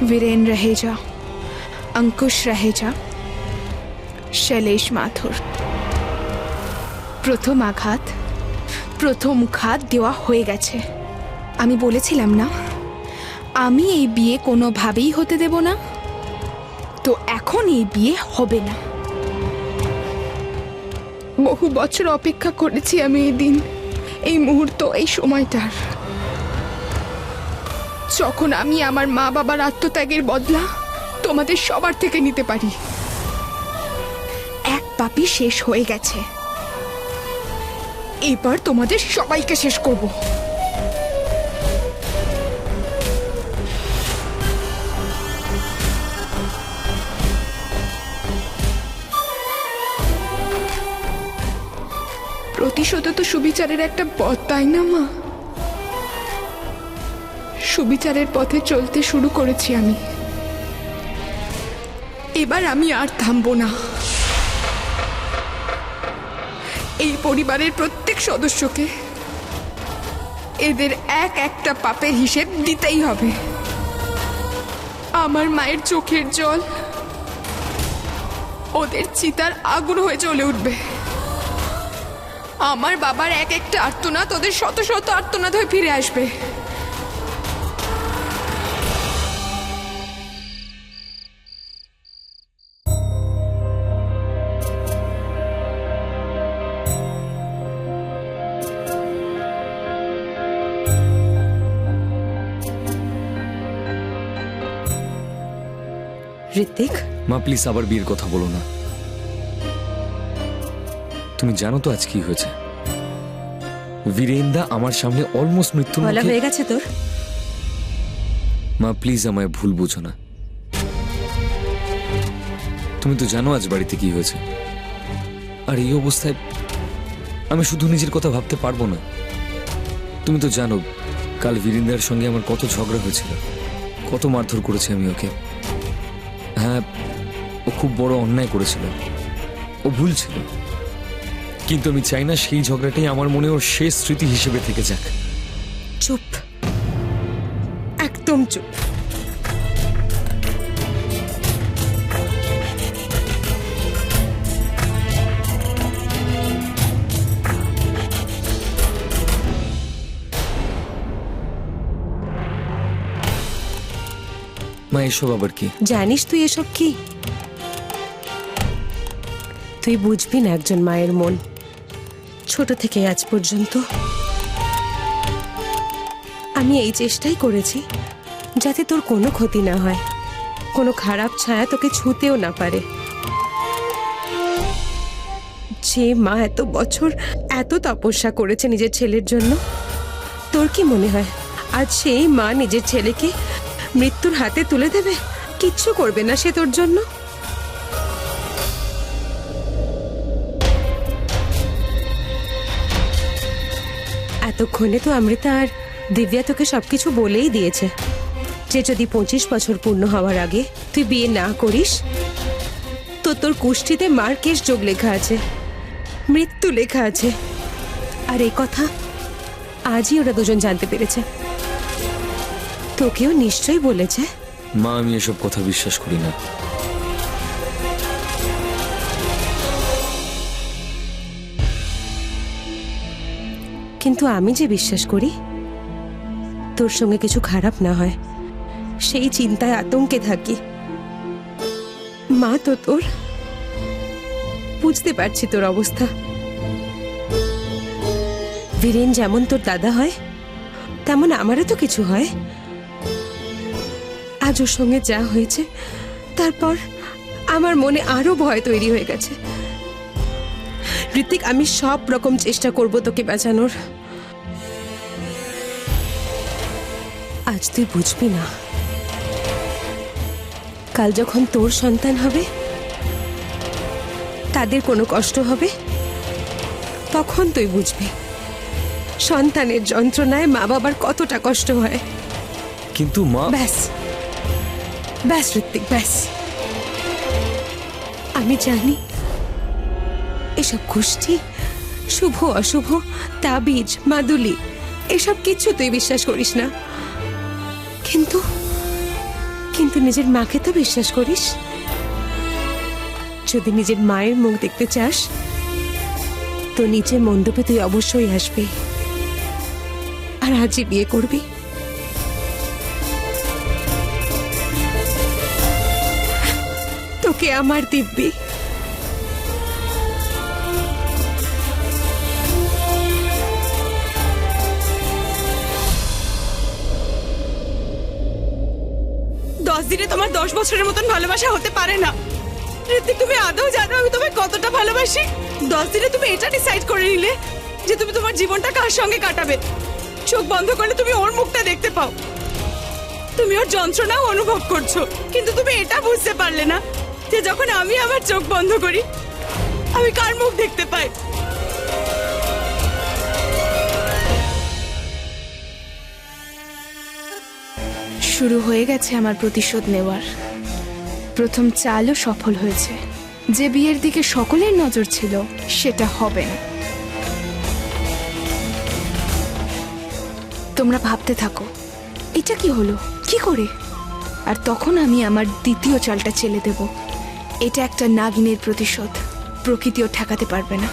वीरेन रहेजा, अंकुश रहेजा, शैलेश माथुर। प्रथम आघात, प्रथम घात देওয়া হয়ে গেছে। আমি বলেছিলাম না আমি এই বিয়ে কোনোভাবেই হতে দেব না, তো এখন এই বিয়ে হবে না। বহু বছর অপেক্ষা করেছি আমি এই দিন, এই মুহূর্ত, এই সময়টার, যখন আমি আমার মা বাবার আত্মত্যাগের বদলা তোমাদের সবার থেকে নিতে পারি। এক পাপই শেষ হয়ে গেছে, এবার তোমাদের সবাইকে শেষ করব। প্রতিশোধ তো সুবিচারের একটা পথ, তাই না মা? সুবিচারের পথে চলতে শুরু করেছি আমি, এবার আমি আর থামবো না। এই পরিবারের প্রত্যেক সদস্যকে এদের এক একটা পাপের হিসেব দিতেই হবে। আমার মায়ের চোখের জল ওদের চিতার আগুন হয়ে জ্বলে উঠবে। আমার বাবার এক একটা আর্তনাদ ওদের শত শত আর্তনাদ হয়ে ফিরে আসবে। ঋত্বিক, মা প্লিজ আবার বিয়ের কথা বলো না। তুমি জানো তো আজ কি হয়েছে। বীরেন্দা আমার সামনে অলমোস্ট মৃত্যুর বলা মুখে। হয়ে গেছে তোর? মা প্লিজ আমায় ভুল বুঝো না। তুমি তো জানো আজ বাড়িতে কি হয়েছে, আর এই অবস্থায় আমি শুধু নিজের কথা ভাবতে পারবো না। তুমি তো জানো কাল বীরেন্দার সঙ্গে আমার কত ঝগড়া হয়েছিল, কত মারধর করেছি আমি ওকে। হ্যাঁ, ও খুব বড় অন্যায় করেছিল, ও ভুল ছিল, কিন্তু আমি চাই না সেই ঝগড়াটাই আমার মনে ওর শেষ স্মৃতি হিসেবে থেকে যাক। চুপ, একদম চুপ। মা এসব আবার কি? জানিস তুই এসব কি? তুই বুঝবি না একজন মায়ের মন। ছোট থেকে আজ পর্যন্ত আমি এই চেষ্টাই করেছি যাতে তোর কোনো ক্ষতি না হয়, কোনো খারাপ ছায়া তোকে ছুঁতেও না পারে। যে মা এত বছর এত তপস্যা করেছে নিজের ছেলের জন্য, তোর কি মনে হয় আজ সেই মা নিজের ছেলেকে মৃত্যুর হাতে তুলে দেবে? কিচ্ছু করবে না সে তোর জন্য। এতক্ষণে তো অমৃতা আর দিব্যা তোকে সবকিছু বলেই দিয়েছে যে যদি 25 বছর পূর্ণ হওয়ার আগে তুই বিয়ে না করিস তো তোর কুষ্ঠিতে মার কেস যোগ লেখা আছে, মৃত্যু লেখা আছে। আর এই কথা আজই ওরা দুজন জানতে পেরেছে। তোকেও নিশ্চয়ই বলেছে। মা আমি এসব কথা বিশ্বাস করি না। কিন্তু আমি যে বিশ্বাস করি তোর সঙ্গে কিছু খারাপ না হয়, সেই চিন্তায় আতঙ্কে থাকি। মা তো তোর, বুঝতে পারছি তোর অবস্থা। বীরেন যেমন তোর দাদা হয় তেমন আমারও তো কিছু হয়। আজ ওর সঙ্গে যা হয়েছে তারপর আমার মনে আরো ভয় তৈরি হয়ে গেছে। ঋত্বিক, আমি সব রকম চেষ্টা করব তোকে বাঁচানোর। আজ তুই বুঝবি না, কাল যখন তোর সন্তান হবে তাদের কোনো কষ্ট হবে তখন তুই বুঝবি সন্তানের যন্ত্রণায় মা বাবার কতটা কষ্ট হয়। কিন্তু মা। ব্যাস ব্যাস ঋত্বিক, ব্যাস। আমি জানি এসব গোষ্ঠী, শুভ অশুভ, তাবিজ, মাদুলি, এসব কিছু তুই বিশ্বাস করিস না, কিন্তু কিন্তু নিজের মাকে তো বিশ্বাস করিস। যদি নিজের মায়ের মুখ দেখতে চাস তো নিচে মণ্ডপে তুই অবশ্যই আসবি আর আজই বিয়ে করবি। তোকে আমার দিব্যি। দিনে তোমার 10 বছরের মতন ভালোবাসা হতে পারে না। ঋত্বিক, তুমি আদৌ জানো আমি তোমায় কতটা ভালোবাসি? 10 দিনে তুমি এটা ডিসাইড করে নিলে যে তুমি তোমার জীবনটা কার সঙ্গে কাটাবে। চোখ বন্ধ করলে তুমি ওর মুখটা দেখতে পাও, তুমি ওর যন্ত্রণাও অনুভব করছো, কিন্তু তুমি এটা বুঝতে পারলে না যে যখন আমি আমার চোখ বন্ধ করি আমি কার মুখ দেখতে পাই। শুরু হয়ে গেছে আমার প্রতিশোধ নেওয়ার। প্রথম চালও সফল হয়েছে। যে বিয়ের দিকে সকলের নজর ছিল সেটা হবে না। তোমরা ভাবতে থাকো এটা কি হলো, কি করে, আর তখন আমি আমার দ্বিতীয় চালটা চেলে দেব। এটা একটা নাগিনের প্রতিশোধ, প্রকৃতিও ঠেকাতে পারবে না।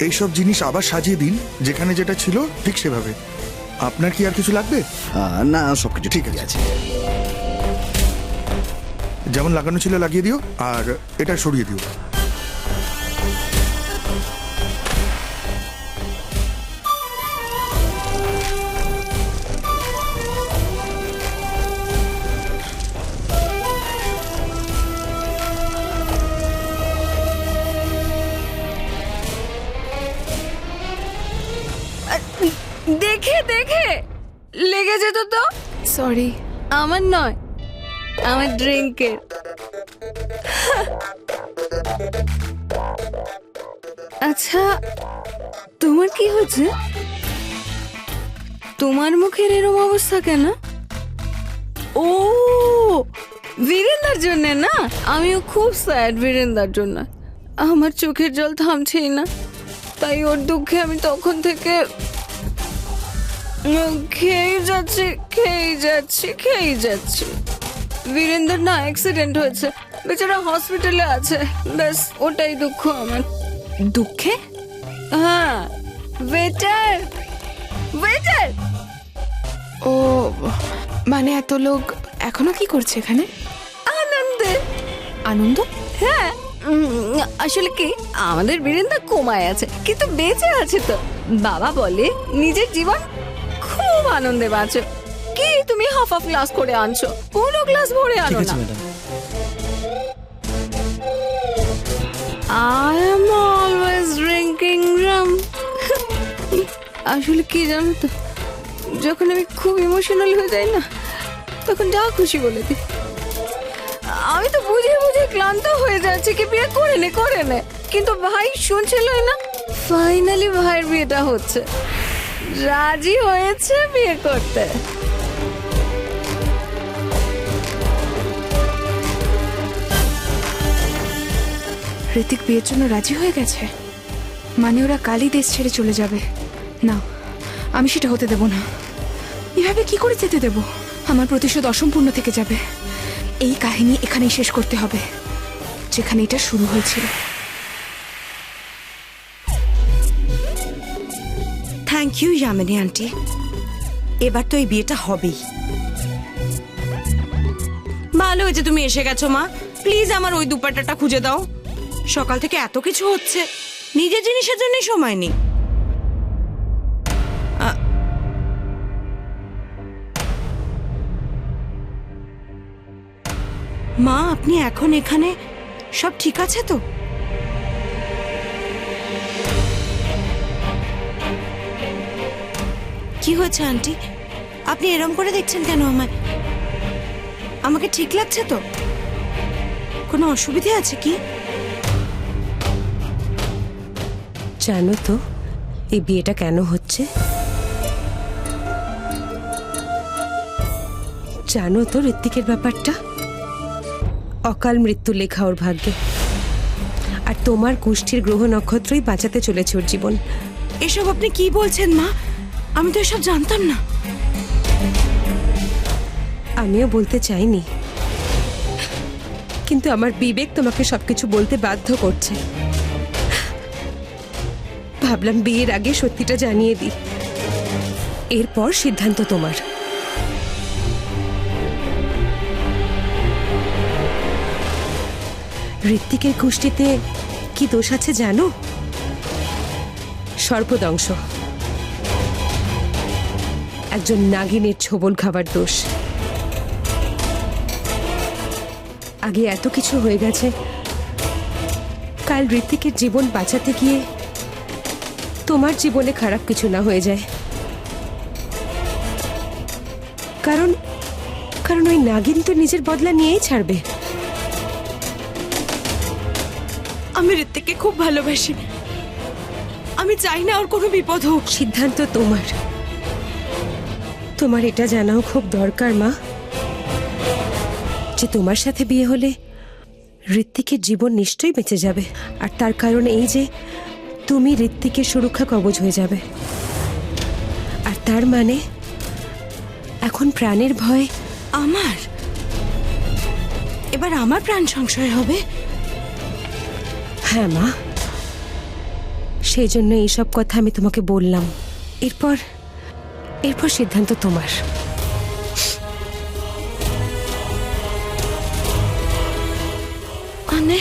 এইসব জিনিস আবার সাজিয়ে দিন, যেখানে যেটা ছিল ঠিক সেভাবে। আপনার কি আর কিছু লাগবে? না, সবকিছু ঠিক আছে। যেমন লাগানো ছিল লাগিয়ে দিও, আর এটা সরিয়ে দিও। দেখে দেখে লেগে যেত তো। সরি, আমার নয়, আমার ড্রিঙ্কের। আচ্ছা, তোমার কি হচ্ছে? তোমার মুখের এরকম অবস্থা কেন? ও, বীরেন্দার জন্য না? আমিও খুব স্যাড বীরেন্দার জন্য। আমার চোখের জল থামছেই না, তাই ওর দুঃখে আমি তখন থেকে খেয়ে যাচ্ছি। বীরেন্দ্র না অ্যাক্সিডেন্ট হয়েছে, বেচারা হসপিটালে আছে, ব্যাস ওটাই দুঃখ আমার। দুঃখে? হ্যাঁ, ওয়েটার। ও মানে এত লোক এখনো কি করছে এখানে? আনন্দে। আনন্দ? হ্যাঁ, আসলে কি, আমাদের বীরেন্দ্র কোমায় আছে কিন্তু বেঁচে আছে তো। বাবা বলে নিজের জীবন খুব আনন্দে বাঁচো। কি তুমি হাফ গ্লাস করে আনছো, পুরো গ্লাস ভরে আনো না। I am always drinking rum. আসলে কি জানো তো, যখন আমি খুব ইমোশনাল হয়ে যাই না, তখন যা খুশি বলে দিই। আমি তো বুঝে ক্লান্ত হয়ে যাচ্ছি কি বিয়ে করে নে, কিন্তু ভাই শুনছিলই না। ফাইনালি ভাইয়ের বিয়েটা হচ্ছে, রাজি হয়েছে বিয়ে করতে। ঋতিক বিয়ের জন্য রাজি হয়ে গেছে, মানে ওরা কালই দেশ ছেড়ে চলে যাবে। না, আমি সেটা হতে দেব না। এভাবে কি করে যেতে দেব? আমার প্রতিশোধ অসম্পূর্ণ থেকে যাবে। এই কাহিনী এখানেই শেষ করতে হবে, যেখানে এটা শুরু হয়েছিল। থ্যাংক ইউ যামিনী আন্টি, এবার তো এই বিয়েটা হবেই। ভালো হয়েছে তুমি এসে গেছো মা। প্লিজ আমার ওই দুপাট্টাটা খুঁজে দাও। সকাল থেকে এত কিছু হচ্ছে, নিজের জিনিসের জন্য সময় নেই। মা, আপনি এখন এখানে? সব ঠিক আছে তো? কি হয়েছে আন্টি? আপনি এরম করে দেখছেন কেন আমায়? আমাকে ঠিক লাগছে তো? কোনো অসুবিধা আছে কি? জানো তো, এই বিয়েটা কেন হচ্ছে? জানো তো ঋত্বিকের ব্যাপারটা? অকাল মৃত্যু লেখা ওর ভাগ্যে, আর তোমার কুষ্ঠির গ্রহ নক্ষত্রই বাঁচাতে চলেছে ওর জীবন। এসব আপনি কি বলছেন মা? আমি তো এসব জানতাম না। আমিও বলতে চাইনি, কিন্তু আমার বিবেক তোমাকে সবকিছু বলতে বাধ্য করছে। ভাবলাম বিয়ের আগে সত্যিটা জানিয়ে দিই, এরপর সিদ্ধান্ত তোমার। ঋত্বিকের কুষ্ঠিতে কি দোষ আছে জানো? সর্পদংশ, একজন নাগিনের ছোবল খাবার দোষ। আগে এত কিছু হয়ে গেছে, কাল ঋত্বিকের জীবন বাঁচাতে গিয়ে তোমার জীবনে খারাপ কিছু না হয়ে যায়। কারণ কারণ ওই নাগিন তো নিজের বদলা নিয়েই ছাড়বে। আমি ঋত্বিককে খুব ভালোবাসি, আমি চাই না ওর কোনো বিপদ হোক। সিদ্ধান্ত তোমার। তোমার এটা জানাও খুব দরকার মা, যে তোমার সাথে বিয়ে হলে ঋত্বিকের জীবন নিশ্চয়ই বেঁচে যাবে, আর তার কারণ এই যে তুমি ঋত্বিকের সুরক্ষা কবচ হয়ে যাবে। আর তার মানে এখন প্রাণের ভয় আমার এবার আমার প্রাণ সংশয় হবে? হ্যাঁ মা, সেই জন্য এইসব কথা আমি তোমাকে বললাম। এরপর সিদ্ধান্ত তোমার। মানে